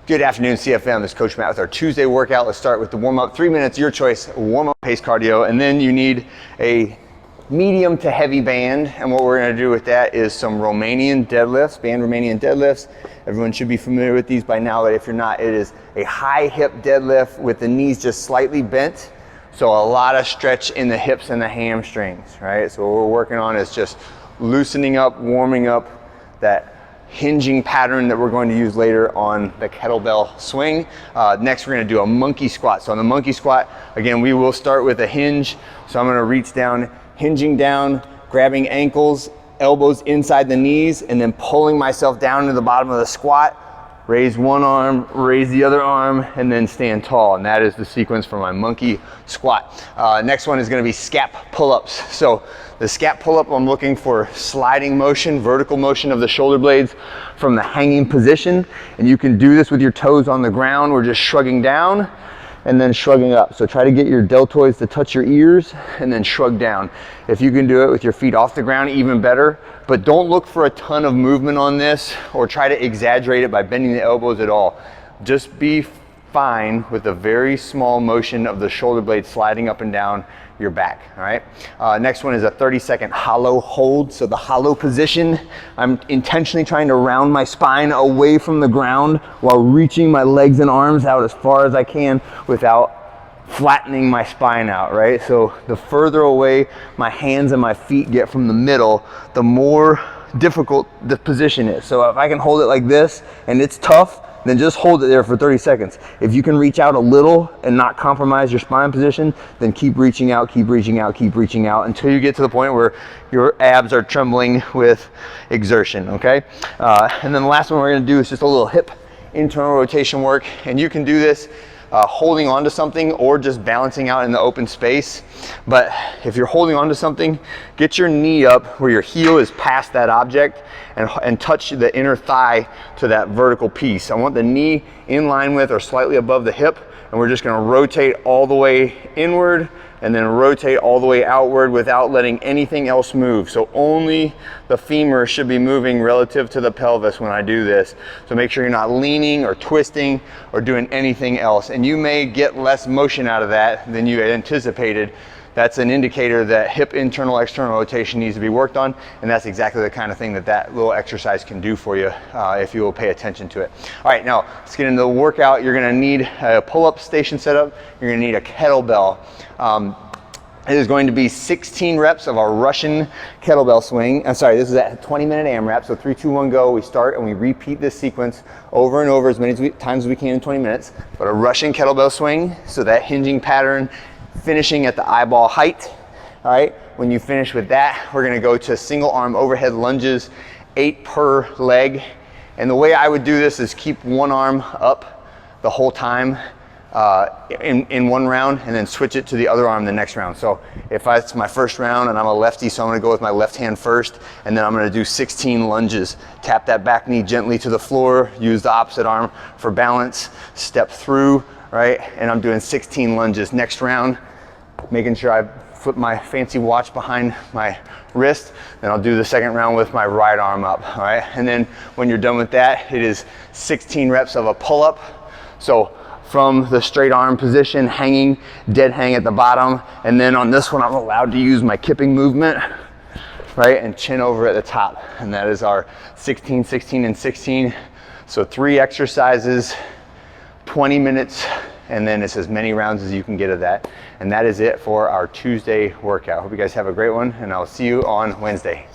Good afternoon, CFM. This is Coach Matt with our Tuesday workout. Let's start with the warm-up. 3 minutes, your choice, warm-up pace cardio, and then you need a medium to heavy band. And what we're gonna do with that is some Romanian deadlifts, band Romanian deadlifts. Everyone should be familiar with these by now, but if you're not, it is a high hip deadlift with the knees just slightly bent. So a lot of stretch in the hips and the hamstrings, right? So what we're working on is just loosening up, warming up that hinging pattern that we're going to use later on the kettlebell swing. Next, we're gonna do a monkey squat. So on the monkey squat, again, we will start with a hinge. So I'm gonna reach down, hinging down, grabbing ankles, elbows inside the knees, and then pulling myself down to the bottom of the squat. Raise one arm, raise the other arm, and then stand tall. And that is the sequence for my monkey squat. Next one is gonna be scap pull-ups. So the scap pull-up, I'm looking for sliding motion, vertical motion of the shoulder blades from the hanging position. And you can do this with your toes on the ground. We're just shrugging down and then shrugging up. So try to get your deltoids to touch your ears and then shrug down. If you can do it with your feet off the ground, even better. But don't look for a ton of movement on this or try to exaggerate it by bending the elbows at all. Just be fine with a very small motion of the shoulder blade sliding up and down your back, all right? Next one is a 30-second hollow hold. So the hollow position, I'm intentionally trying to round my spine away from the ground while reaching my legs and arms out as far as I can without flattening my spine out, right? So the further away my hands and my feet get from the middle, the more difficult the position is. So if I can hold it like this and it's tough, then just hold it there for 30 seconds. If you can reach out a little and not compromise your spine position, then keep reaching out, keep reaching out, keep reaching out until you get to the point where your abs are trembling with exertion, okay? And then the last one we're gonna do is just a little hip internal rotation work. And you can do this holding onto something or just balancing out in the open space. But if you're holding onto something, get your knee up where your heel is past that object and touch the inner thigh to that vertical piece. I want the knee in line with or slightly above the hip, and we're just gonna rotate all the way inward and then rotate all the way outward without letting anything else move. So only the femur should be moving relative to the pelvis when I do this. So make sure you're not leaning or twisting or doing anything else. And you may get less motion out of that than you had anticipated. That's an indicator that hip internal external rotation needs to be worked on, and that's exactly the kind of thing that that little exercise can do for you if you will pay attention to it. All right, now let's get into the workout. You're gonna need a pull-up station setup. You're gonna need a kettlebell. It is going to be 16 reps of our Russian kettlebell swing. I'm sorry, this is a 20-minute AMRAP, so 3, 2, 1, go. We start and we repeat this sequence over and over as many times as we can in 20 minutes. But a Russian kettlebell swing, so that hinging pattern, finishing at the eyeball height, all right? When you finish with that, we're gonna go to single arm overhead lunges, 8 per leg. And the way I would do this is keep one arm up the whole time in one round and then switch it to the other arm the next round. So if it's my first round and I'm a lefty, so I'm gonna go with my left hand first, and then I'm gonna do 16 lunges. Tap that back knee gently to the floor, use the opposite arm for balance, step through, right? And I'm doing 16 lunges. Next round, making sure I flip my fancy watch behind my wrist, then I'll do the second round with my right arm up, all right? And then when you're done with that, it is 16 reps of a pull-up. So from the straight arm position, hanging, dead hang at the bottom, and then on this one, I'm allowed to use my kipping movement, right? And chin over at the top. And that is our 16, 16, and 16. So 3 exercises, 20 minutes, and then it's as many rounds as you can get of that. And that is it for our Tuesday workout. Hope you guys have a great one, and I'll see you on Wednesday.